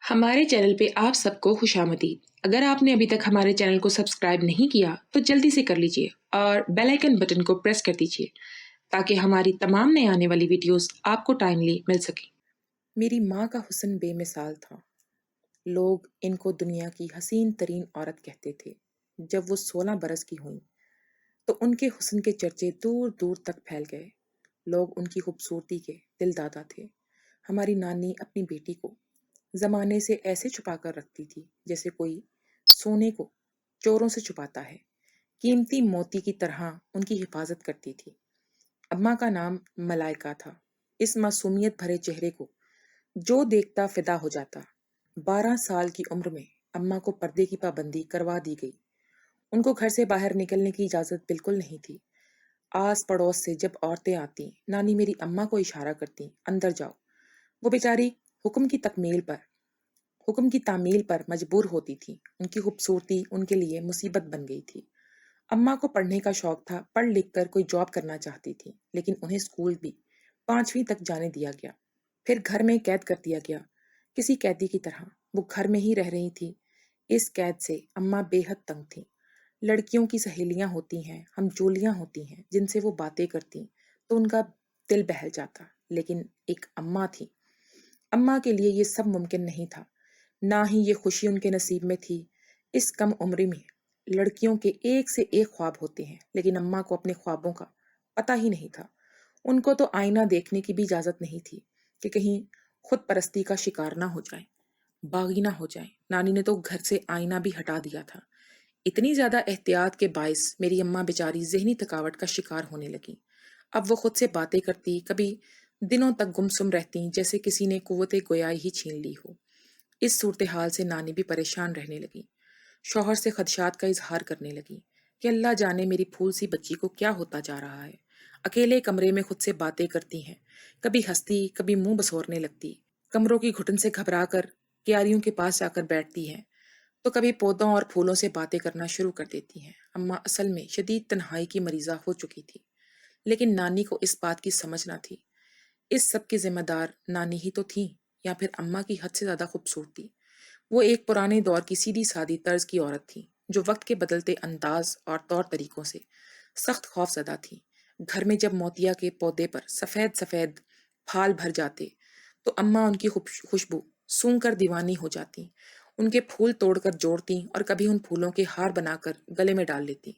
ہمارے چینل پہ آپ سب کو خوش آمدید۔ اگر آپ نے ابھی تک ہمارے چینل کو سبسکرائب نہیں کیا تو جلدی سے کر لیجئے اور بیل آئیکن بٹن کو پریس کر دیجئے تاکہ ہماری تمام نئے آنے والی ویڈیوز آپ کو ٹائملی مل سکیں۔ میری ماں کا حسن بے مثال تھا۔ لوگ ان کو دنیا کی حسین ترین عورت کہتے تھے۔ جب وہ 16 برس کی ہوئیں تو ان کے حسن کے چرچے دور دور تک پھیل گئے۔ لوگ ان کی خوبصورتی کے دل دادا تھے۔ ہماری نانی اپنی بیٹی کو زمانے سے ایسے چھپا کر رکھتی تھی جیسے کوئی سونے کو چوروں سے چھپاتا ہے۔ قیمتی موتی کی طرح ان کی حفاظت کرتی تھی۔ اماں کا نام ملائکہ تھا۔ اس معصومیت بھرے چہرے کو جو دیکھتا فدا ہو جاتا۔ 12 سال کی عمر میں اماں کو پردے کی پابندی کروا دی گئی۔ ان کو گھر سے باہر نکلنے کی اجازت بالکل نہیں تھی۔ آس پڑوس سے جب عورتیں آتی، نانی میری اماں کو اشارہ کرتی، اندر جاؤ۔ وہ بیچاری حکم کی تعمیل پر مجبور ہوتی تھی۔ ان کی خوبصورتی ان کے لیے مصیبت بن گئی تھی۔ اماں کو پڑھنے کا شوق تھا، پڑھ لکھ کر کوئی جاب کرنا چاہتی تھی، لیکن انہیں اسکول بھی 5ویں تک جانے دیا گیا، پھر گھر میں قید کر دیا گیا، کسی قیدی کی طرح۔ وہ گھر میں ہی رہ رہی تھی۔ اس قید سے اماں بے حد تنگ تھیں۔ لڑکیوں کی سہیلیاں ہوتی ہیں، ہم جولیاں ہوتی ہیں جن سے وہ باتیں کرتی تو ان کا دل بہل جاتا، لیکن ایک اماں تھی۔ اماں کے لیے یہ سب ممکن نہیں تھا، نہ ہی یہ خوشی ان کے نصیب میں تھی۔ اس کم عمری میں لڑکیوں کے ایک سے ایک خواب ہوتے ہیں، لیکن اماں کو اپنے خوابوں کا پتہ ہی نہیں تھا۔ ان کو تو آئینہ دیکھنے کی بھی اجازت نہیں تھی کہ کہیں خود پرستی کا شکار نہ ہو جائے، باغی نہ ہو جائے۔ نانی نے تو گھر سے آئینہ بھی ہٹا دیا تھا۔ اتنی زیادہ احتیاط کے باعث میری اماں بیچاری ذہنی تھکاوٹ کا شکار ہونے لگی۔ اب وہ خود سے باتیں کرتی، کبھی دنوں تک گمسم رہتی جیسے کسی نے قوت گویائی ہی چھین لی ہو۔ اس صورتحال سے نانی بھی پریشان رہنے لگی۔ شوہر سے خدشات کا اظہار کرنے لگی کہ اللہ جانے میری پھول سی بچی کو کیا ہوتا جا رہا ہے۔ اکیلے کمرے میں خود سے باتیں کرتی ہیں، کبھی ہنستی، کبھی منہ بسورنے لگتی، کمروں کی گھٹن سے گھبرا کر کیاریوں کے پاس جا کر بیٹھتی ہیں، تو کبھی پودوں اور پھولوں سے باتیں کرنا شروع کر دیتی ہیں۔ اماں اصل میں شدید تنہائی کی مریضہ ہو چکی تھی، لیکن نانی کو اس بات کی سمجھ نہ تھی۔ اس سب کی ذمہ دار نانی ہی تو تھیں، یا پھر اماں کی حد سے زیادہ خوبصورتی۔ وہ ایک پرانے دور کی سیدھی سادی طرز کی عورت تھی، جو وقت کے بدلتے انداز اور طور طریقوں سے سخت خوف زدہ تھی۔ گھر میں جب موتیا کے پودے پر سفید سفید پھال بھر جاتے تو اماں ان کی خوشبو سونگھ کر دیوانی ہو جاتی، ان کے پھول توڑ کر جوڑتی اور کبھی ان پھولوں کے ہار بنا کر گلے میں ڈال لیتی۔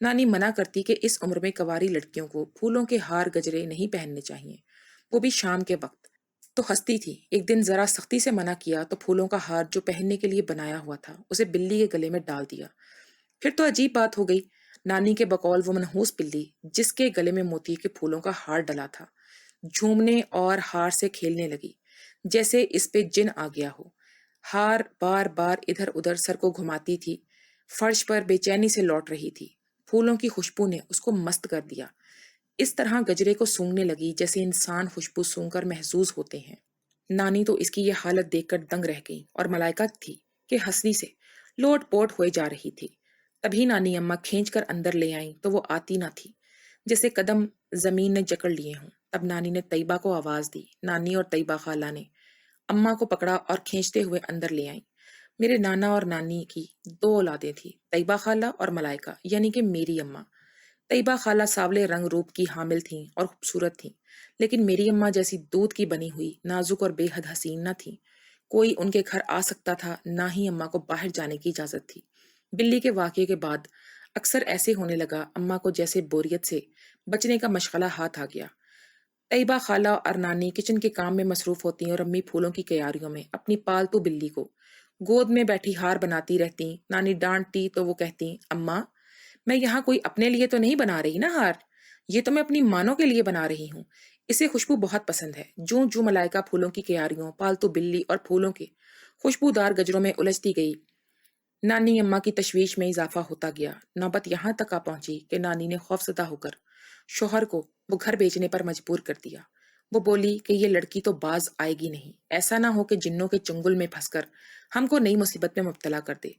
نانی منع کرتی کہ اس عمر میں کنواری لڑکیوں کو پھولوں کے ہار گجرے نہیں پہننے چاہیے، وہ بھی شام کے وقت۔ تو ہنستی تھی۔ ایک دن ذرا سختی سے منع کیا تو پھولوں کا ہار جو پہننے کے لیے بنایا ہوا تھا اسے بلی کے گلے میں ڈال دیا۔ پھر تو عجیب بات ہو گئی۔ نانی کے بقول وہ منحوس بلی جس کے گلے میں موتی کے پھولوں کا ہار ڈلا تھا، جھومنے اور ہار سے کھیلنے لگی جیسے اس پہ جن آ گیا ہو۔ ہار بار بار ادھر ادھر سر کو گھماتی تھی، فرش پر بے چینی سے لوٹ رہی تھی۔ پھولوں کی خوشبو نے اس کو مست کر دیا۔ اس طرح گجرے کو سونگنے لگی جیسے انسان خوشبو سونگ کر محظوظ ہوتے ہیں۔ نانی تو اس کی یہ حالت دیکھ کر دنگ رہ گئی، اور ملائکہ تھی کہ ہنسنے سے لوٹ پوٹ ہوئے جا رہی تھی۔ تبھی نانی اماں کھینچ کر اندر لے آئیں تو وہ آتی نہ تھی، جیسے قدم زمین نے جکڑ لیے ہوں۔ تب نانی نے طیبہ کو آواز دی۔ نانی اور طیبہ خالہ نے اماں کو پکڑا اور کھینچتے ہوئے اندر لے آئیں۔ میرے نانا اور نانی کی 2 اولادیں تھیں، طیبہ خالہ اور ملائکہ، یعنی کہ میری اماں۔ طیبہ خالہ ساولے رنگ روپ کی حامل تھیں اور خوبصورت تھیں، لیکن میری اماں جیسی دودھ کی بنی ہوئی نازک اور بے حد حسین نہ تھیں۔ کوئی ان کے گھر آ سکتا تھا، نہ ہی اماں کو باہر جانے کی اجازت تھی۔ بلی کے واقعے کے بعد اکثر ایسے ہونے لگا، اماں کو جیسے بوریت سے بچنے کا مشغلہ ہاتھ آ گیا۔ طیبہ خالہ اور نانی کچن کے کام میں مصروف ہوتی اور امی پھولوں کی کیاریوں میں اپنی پالتو بلی کو گود میں بیٹھی ہار بناتی رہتی۔ نانی ڈانٹتی تو وہ کہتی، اماں میں یہاں کوئی اپنے لیے تو نہیں بنا رہی نا ہار، یہ تو میں اپنی مانوں کے لیے بنا رہی ہوں، اسے خوشبو بہت پسند ہے۔ جوں جوں ملائکہ پھولوں کی کیاریوں، پالتو بلی اور پھولوں کے خوشبودار گجروں میں الجھتی گئی، نانی اماں کی تشویش میں اضافہ ہوتا گیا۔ نوبت یہاں تک آ پہنچی کہ نانی نے خوفزدہ ہو کر شوہر کو وہ گھر بیچنے پر مجبور کر دیا۔ وہ بولی کہ یہ لڑکی تو باز آئے گی نہیں، ایسا نہ ہو کہ جنوں کے چنگل میں پھنس کر ہم کو نئی مصیبت میں مبتلا کر دے۔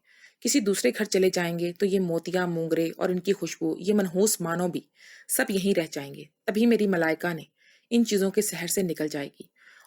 کسی دوسرے گھر چلے جائیں گے تو یہ موتیاں، مونگرے اور ان کی خوشبو، یہ منحوس مانو بھی سب یہیں رہ جائیں گے۔ تبھی میری ملائکہ نے ان چیزوں کے سحر سے نکل جائے گی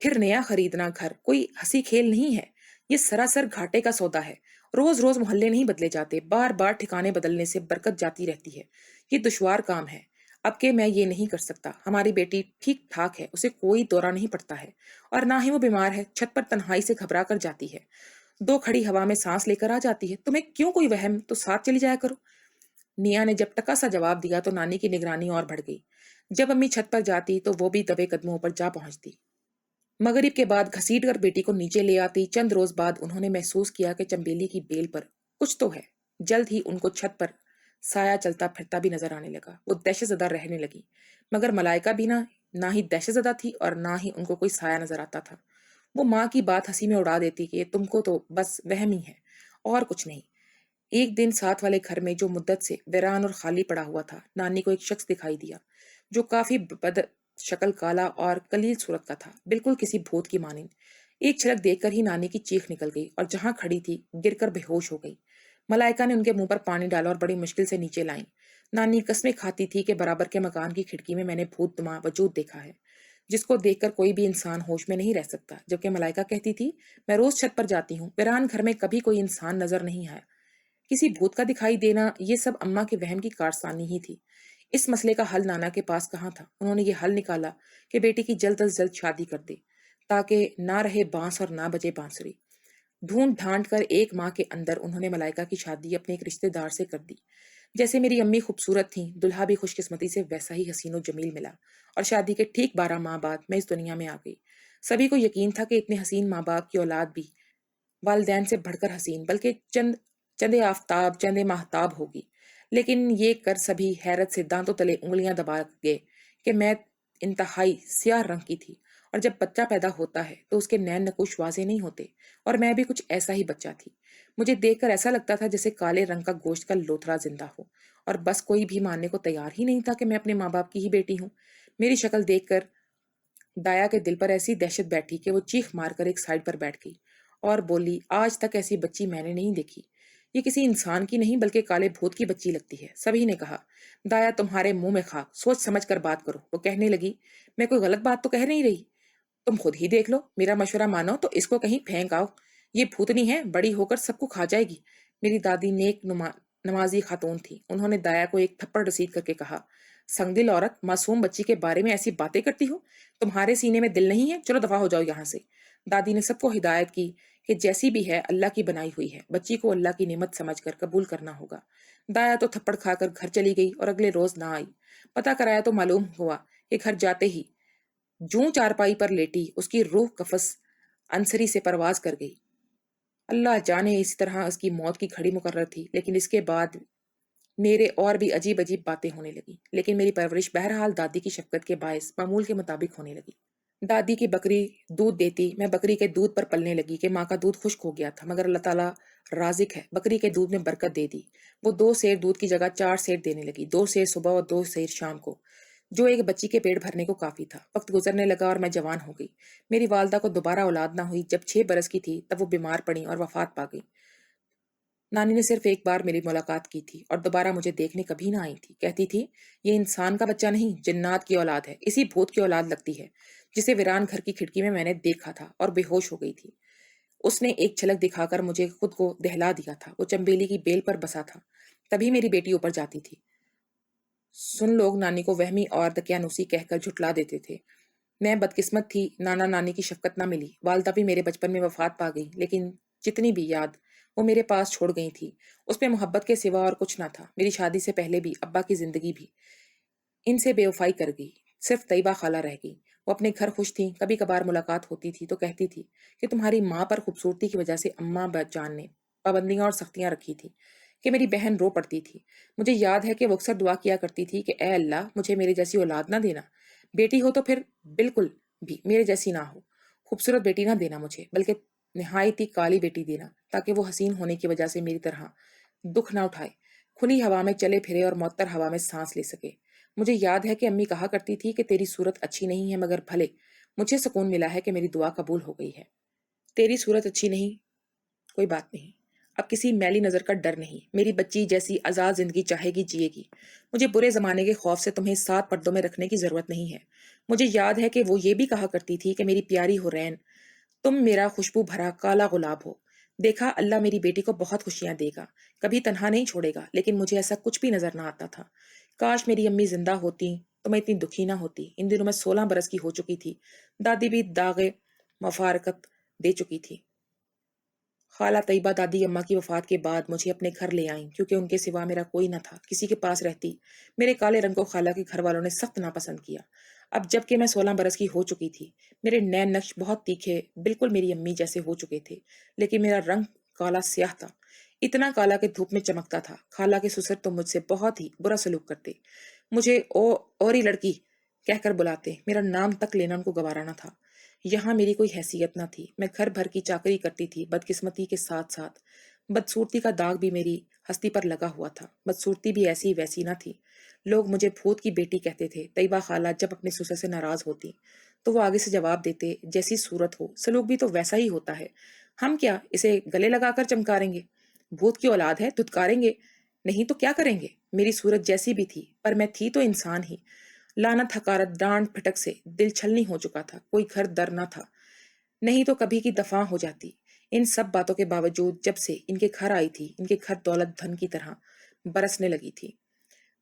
پھر نیا خریدنا گھر کوئی ہنسی کھیل نہیں ہے، یہ سراسر گھاٹے کا سودا ہے۔ روز روز محلے نہیں بدلے جاتے، بار بار ٹھکانے بدلنے سے برکت جاتی رہتی ہے۔ یہ دشوار کام ہے، اب کہ میں یہ نہیں کر سکتا۔ ہماری بیٹی ٹھیک ٹھاک ہے، اسے کوئی دورہ نہیں پڑتا ہے، اور نہ ہی وہ بیمار ہے۔ چھت پر تنہائی سے گھبرا کر جاتی ہے، دو کھڑی ہوا میں سانس لے کر آ جاتی ہے۔ تمہیں کیوں کوئی وہم؟ تو ساتھ چلی جایا کرو۔ نیا نے جب ٹکا سا جواب دیا تو نانی کی نگرانی اور بڑھ گئی۔ جب امی چھت پر جاتی تو وہ بھی دبے قدموں پر جا پہنچتی۔ مغرب کے بعد گھسیٹ کر بیٹی کو نیچے لے آتی۔ چند روز بعد انہوں نے محسوس کیا کہ چنبیلی کی بیل پر کچھ تو ہے۔ جلد ہی ان کو چھت پر سایہ چلتا پھرتا بھی نظر آنے لگا۔ وہ دہشت زدہ رہنے لگی، مگر ملائکہ بھی نہ ہی دہشت زدہ تھی اور نہ ہی ان کو کوئی سایہ نظر آتا تھا۔ وہ ماں کی بات ہنسی میں اڑا دیتی کہ تم کو تو بس وہم ہی ہے اور کچھ نہیں۔ ایک دن ساتھ والے گھر میں جو مدت سے ویران اور خالی پڑا ہوا تھا، نانی کو ایک شخص دکھائی دیا جو کافی بد شکل، کالا اور قلیل صورت کا تھا، بالکل کسی بھوت کی مانند۔ ایک چھلک دیکھ کر ہی نانی کی چیخ نکل گئی اور جہاں کھڑی تھی گر کر بے ہوش ہو گئی۔ ملائکہ نے ان کے منہ پر پانی ڈالا اور بڑی مشکل سے نیچے لائیں۔ نانی قسمیں کھاتی تھی کہ برابر کے مکان کی کھڑکی میں نے بھوت نما وجود دیکھا ہے، جس کو دیکھ کر کوئی بھی انسان ہوش میں نہیں رہ سکتا، جبکہ ملائکہ کہتی تھی میں روز چھت پر جاتی ہوں، ویران گھر میں کبھی کوئی انسان نظر نہیں آیا۔ کسی بھوت کا دکھائی دینا، یہ سب اماں کے وہم کی کارسانی ہی تھی۔ اس مسئلے کا حل نانا کے پاس کہاں تھا؟ انہوں نے یہ حل نکالا کہ بیٹی کی جلد از جلد شادی کر دے، تاکہ نہ رہے بانس اور نہ بجے بانسری۔ ڈھونڈ ڈھانٹ کر ایک ماہ کے اندر انہوں نے ملائکہ کی شادی اپنے ایک رشتے دار سے کر دی۔ جیسے میری امی خوبصورت تھیں، دلہا بھی خوش قسمتی سے ویسا ہی حسین و جمیل ملا، اور شادی کے ٹھیک 12 ماہ بعد میں اس دنیا میں آ گئی۔ سبھی کو یقین تھا کہ اتنے حسین ماں باپ کی اولاد بھی والدین سے بڑھ کر حسین، بلکہ چند آفتاب، چند ماہتاب ہوگی۔ لیکن یہ کر سبھی حیرت سے دانتوں تلے انگلیاں دبا گئے کہ میں انتہائی سیاہ رنگ کی تھی، اور جب بچہ پیدا ہوتا ہے تو اس کے نین نقوش واضح نہیں ہوتے، اور میں بھی کچھ ایسا ہی بچہ تھی۔ مجھے دیکھ کر ایسا لگتا تھا جیسے کالے رنگ کا گوشت کا لوتھڑا زندہ ہو، اور بس کوئی بھی ماننے کو تیار ہی نہیں تھا کہ میں اپنے ماں باپ کی ہی بیٹی ہوں۔ میری شکل دیکھ کر دایا کے دل پر ایسی دہشت بیٹھی کہ وہ چیخ مار کر ایک سائڈ پر بیٹھ گئی اور بولی، آج تک ایسی بچی میں نے نہیں دیکھی، یہ کسی انسان کی نہیں بلکہ کالے بھوت کی بچی لگتی ہے۔ سبھی نے کہا، دایا تمہارے منہ میں خاک، سوچ سمجھ کر بات کرو۔ وہ کہنے لگی، میں کوئی غلط بات تو کہہ نہیں رہی، تم خود ہی دیکھ لو، میرا مشورہ مانو تو اس کو کہیں پھینک آؤ، یہ بھوتنی ہے، بڑی ہو کر سب کو کھا جائے گی۔ میری دادی نیک نمازی خاتون تھی، انہوں نے دایا کو ایک تھپڑ رسید کر کے کہا، سنگ دل عورت، معصوم بچی کے بارے میں ایسی باتیں کرتی ہو، تمہارے سینے میں دل نہیں ہے، چلو دفع ہو جاؤ یہاں سے۔ دادی نے سب کو ہدایت کی کہ جیسی بھی ہے اللہ کی بنائی ہوئی ہے، بچی کو اللہ کی نعمت سمجھ کر قبول کرنا ہوگا۔ دایا تو تھپڑ کھا کر گھر چلی گئی اور اگلے روز نہ آئی۔ پتہ کرایا تو معلوم ہوا کہ گھر جاتے ہی جوں چارپائی پر لیٹی اس کی روح قفس انصری سے پرواز کر گئی۔ اللہ جانے اسی طرح اس کی موت کی گھڑی مقرر تھی، لیکن اس کے بعد میرے اور بھی عجیب عجیب باتیں ہونے لگی، لیکن میری پرورش بہرحال دادی کی شفقت کے باعث معمول کے مطابق ہونے لگی۔ دادی کی بکری دودھ دیتی، میں بکری کے دودھ پر پلنے لگی کہ ماں کا دودھ خشک ہو گیا تھا، مگر اللہ تعالیٰ رازق ہے، بکری کے دودھ میں برکت دے دی۔ وہ 2 سیر دودھ کی جگہ 4 سیر دینے لگی، 2 سیر صبح اور 2 سیر شام کو، جو ایک بچی کے پیٹ بھرنے کو کافی تھا۔ وقت گزرنے لگا اور میں جوان ہو گئی۔ میری والدہ کو دوبارہ اولاد نہ ہوئی۔ جب 6 برس کی تھی تب وہ بیمار پڑی اور وفات پا گئی۔ نانی نے صرف ایک بار میری ملاقات کی تھی اور دوبارہ مجھے دیکھنے کبھی نہ آئی تھی۔ کہتی تھی، یہ انسان کا بچہ نہیں، جنات کی اولاد ہے، اسی بھوت کی اولاد لگتی ہے جسے ویران گھر کی کھڑکی میں نے دیکھا تھا اور بے ہوش ہو گئی تھی۔ اس نے ایک جھلک دکھا کر مجھے خود کو دہلا دیا تھا۔ وہ چنبیلی کی بیل پر بسا تھا، تبھی میری بیٹی اوپر جاتی تھی۔ سن لوگ نانی کو وہمی اور دقیانوسی کہہ کر جھٹلا دیتے تھے۔ میں بدقسمت تھی، نانا نانی کی شفقت نہ ملی۔ والدہ بھی میرے بچپن میں وفات پا گئی، لیکن جتنی بھی یاد وہ میرے پاس چھوڑ گئی تھی اس میں محبت کے سوا اور کچھ نہ تھا۔ میری شادی سے پہلے بھی ابا کی زندگی بھی ان سے بے وفائی کر گئی، صرف طیبہ خالہ رہ گئی۔ وہ اپنے گھر خوش تھیں، کبھی کبھار ملاقات ہوتی تھی تو کہتی تھی کہ تمہاری ماں پر خوبصورتی کی وجہ سے اماں جان نے پابندیاں اور سختیاں رکھی تھی کہ میری بہن رو پڑتی تھی۔ مجھے یاد ہے کہ وہ اکثر دعا کیا کرتی تھی کہ اے اللہ مجھے میرے جیسی اولاد نہ دینا، بیٹی ہو تو پھر بالکل بھی میرے جیسی نہ ہو، خوبصورت بیٹی نہ دینا مجھے، بلکہ نہایت ہی کالی بیٹی دینا، تاکہ وہ حسین ہونے کی وجہ سے میری طرح دکھ نہ اٹھائے، کھلی ہوا میں چلے پھرے اور معطر ہوا میں سانس لے سکے۔ مجھے یاد ہے کہ امی کہا کرتی تھی کہ تیری صورت اچھی نہیں ہے مگر بھلے مجھے سکون ملا ہے کہ میری دعا قبول ہو گئی ہے۔ تیری صورت اچھی نہیں، کوئی بات نہیں، اب کسی میلی نظر کا ڈر نہیں، میری بچی جیسی آزاد زندگی چاہے گی جیے گی۔ مجھے برے زمانے کے خوف سے تمہیں 7 پردوں میں رکھنے کی ضرورت نہیں ہے۔ مجھے یاد ہے کہ وہ یہ بھی کہا کرتی تھی کہ میری پیاری حورین، تم میرا خوشبو بھرا کالا گلاب ہو۔ دیکھا، اللہ میری بیٹی کو بہت خوشیاں دے گا، کبھی تنہا نہیں چھوڑے گا، لیکن مجھے ایسا کچھ بھی نظر نہ آتا تھا۔ کاش میری امی زندہ ہوتی تو میں اتنی دکھی نہ ہوتی۔ ان دنوں میں 16 برس کی ہو چکی تھی، دادی بھی داغ مفارقت دے چکی تھی۔ خالہ طیبہ دادی اماں کی وفات کے بعد مجھے اپنے گھر لے آئیں، کیونکہ ان کے سوا میرا کوئی نہ تھا۔ کسی کے پاس رہتی، میرے کالے رنگ کو خالہ کے گھر والوں نے سخت ناپسند کیا۔ اب جب کہ میں 16 برس کی ہو چکی تھی، میرے نین نقش بہت تیکھے، بالکل میری امی جیسے ہو چکے تھے، لیکن میرا رنگ کالا سیاہ تھا، اتنا کالا کہ دھوپ میں چمکتا تھا۔ خالہ کے سسر تو مجھ سے بہت ہی برا سلوک کرتے، مجھے اوری لڑکی کہہ کر بلاتے، میرا نام تک لینا ان کو گوارا نہ تھا۔ یہاں میری کوئی حیثیت نہ تھی، میں گھر بھر کی چاکری کرتی تھی۔ بدقسمتی کے ساتھ ساتھ بدصورتی کا داغ بھی میری ہستی پر لگا ہوا تھا۔ بدصورتی بھی ایسی ویسی نہ تھی، لوگ مجھے بھوت کی بیٹی کہتے تھے۔ طیبہ خالہ جب اپنے سسر سے ناراض ہوتی تو وہ آگے سے جواب دیتے، جیسی صورت ہو سلوک بھی تو ویسا ہی ہوتا ہے، ہم کیا اسے گلے لگا کر چمکاریں گے؟ بھوت کی اولاد ہے، دھتکاریں گے نہیں تو کیا کریں گے؟ میری صورت جیسی بھی تھی، پر میں تھی تو انسان ہی۔ لعنت حقارت ڈانٹ پھٹک سے دل چھلنی ہو چکا تھا، کوئی گھر در نہ تھا، نہیں تو کبھی کی دفاع ہو جاتی۔ ان سب باتوں کے باوجود جب سے ان کے گھر آئی تھی، ان کے گھر دولت دھن کی طرح برسنے لگی تھی۔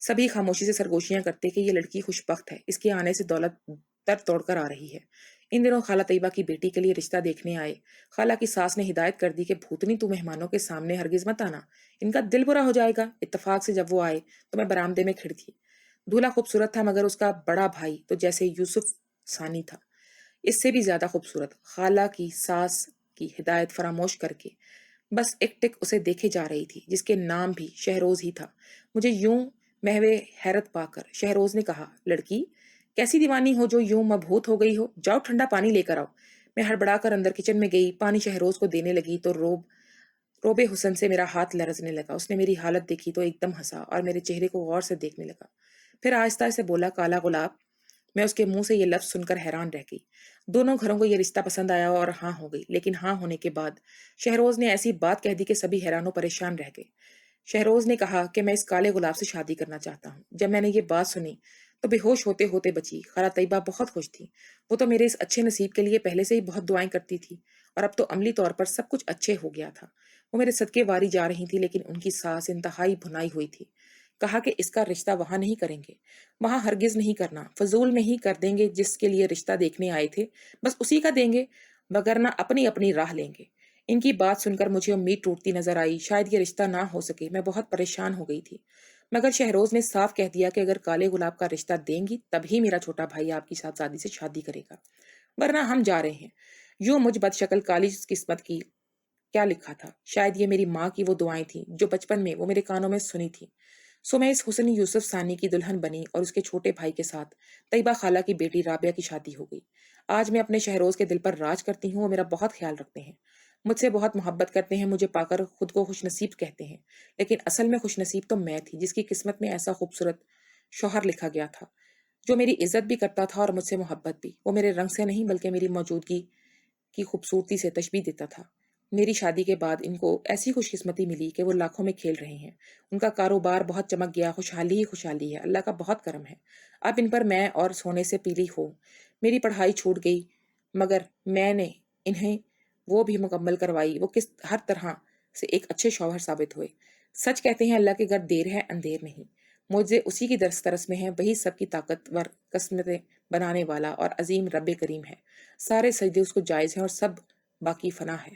سبھی خاموشی سے سرگوشیاں کرتے کہ یہ لڑکی خوش بخت ہے، اس کے آنے سے دولت تر توڑ کر آ رہی ہے۔ ان دنوں خالہ طیبہ کی بیٹی کے لیے رشتہ دیکھنے آئے۔ خالہ کی ساس نے ہدایت کر دی کہ بھوتنی تو مہمانوں کے سامنے ہرگز مت آنا، ان کا دل برا ہو جائے گا۔ اتفاق سے جب وہ آئے تو میں برآمدے میں کھڑی تھی۔ دولہا خوبصورت تھا، مگر اس کا بڑا بھائی تو جیسے یوسف ثانی تھا، اس سے بھی زیادہ خوبصورت۔ خالہ کی ساس کی ہدایت فراموش کر کے بس ایک ٹک اسے دیکھے جا رہی تھی، جس کے نام بھی شہروز ہی تھا۔ مجھے یوں محوے حیرت پا کر شہروز نے کہا، لڑکی کیسی دیوانی ہو جو یوں مبہوت ہو گئی ہو؟ جاؤ ٹھنڈا پانی لے کر آؤ۔ میں ہڑبڑا کر اندر کچن میں گئی، پانی شہروز کو دینے لگی تو روبے حسن سے میرا ہاتھ لرزنے لگا۔ اس نے میری حالت دیکھی تو ایک دم ہنسا اور میرے چہرے کو غور سے دیکھنے لگا، پھر آہستہ سے بولا، کالا گلاب۔ میں اس کے منہ سے یہ لفظ سن کر حیران رہ گئی۔ دونوں گھروں کو یہ رشتہ پسند آیا اور ہاں ہو گئی، لیکن ہاں ہونے کے بعد شہروز نے ایسی بات کہہ دی کہ سبھی حیران و پریشان رہ گئے۔ شہروز نے کہا کہ میں اس کالے گلاب سے شادی کرنا چاہتا ہوں۔ جب میں نے یہ بات سنی تو بے ہوش ہوتے ہوتے بچی۔ خالہ طیبہ بہت خوش تھی، وہ تو میرے اس اچھے نصیب کے لیے پہلے سے ہی بہت دعائیں کرتی تھی، اور اب تو عملی طور پر سب کچھ اچھے ہو گیا تھا۔ وہ میرے صدقے واری جا رہی تھی، لیکن ان کی ساس انتہائی بھنائی ہوئی تھی۔ کہا کہ اس کا رشتہ وہاں نہیں کریں گے، وہاں ہرگز نہیں کرنا، فضول میں ہی کر دیں گے، جس کے لیے رشتہ دیکھنے آئے تھے بس اسی کا دیں گے، وگرنہ اپنی اپنی راہ لیں گے۔ ان کی بات سن کر مجھے امید ٹوٹتی نظر آئی، شاید یہ رشتہ نہ ہو سکے۔ میں بہت پریشان ہو گئی تھی، مگر شہروز نے صاف کہہ دیا کہ اگر کالے گلاب کا رشتہ دیں گی تب ہی میرا چھوٹا بھائی آپ کی صاحبزادی سے شادی کرے گا، ورنہ ہم جا رہے ہیں۔ یوں مجھ بد شکل کالی قسمت کی کیا لکھا تھا؟ شاید یہ میری ماں کی وہ دعائیں تھیں جو بچپن میں وہ میرے کانوں میں سنی تھی۔ سو میں اس حسنی یوسف ثانی کی دلہن بنی اور اس کے چھوٹے بھائی کے ساتھ طیبہ خالہ کی بیٹی رابعہ کی شادی ہو گئی۔ آج میں اپنے شہروز کے دل پر راج کرتی ہوں، وہ میرا بہت خیال رکھتے ہیں، مجھ سے بہت محبت کرتے ہیں، مجھے پا کر خود کو خوش نصیب کہتے ہیں، لیکن اصل میں خوش نصیب تو میں تھی جس کی قسمت میں ایسا خوبصورت شوہر لکھا گیا تھا جو میری عزت بھی کرتا تھا اور مجھ سے محبت بھی۔ وہ میرے رنگ سے نہیں بلکہ میری موجودگی کی خوبصورتی سے تشبیہ دیتا تھا۔ میری شادی کے بعد ان کو ایسی خوش قسمتی ملی کہ وہ لاکھوں میں کھیل رہے ہیں، ان کا کاروبار بہت چمک گیا، خوشحالی ہی خوشحالی ہے، اللہ کا بہت کرم ہے۔ اب ان پر میں اور سونے سے پیلی ہوں۔ میری پڑھائی چھوٹ گئی، مگر میں نے انہیں وہ بھی مکمل کروائی۔ وہ کس ہر طرح سے ایک اچھے شوہر ثابت ہوئے۔ سچ کہتے ہیں اللہ کے گھر دیر ہے اندھیر نہیں۔ معجزے اسی کی دسترس میں ہیں، وہی سب کی طاقتور قسمتیں بنانے والا اور عظیم رب کریم ہے۔ سارے سجدے اس کو جائز ہیں اور سب باقی فنا ہے۔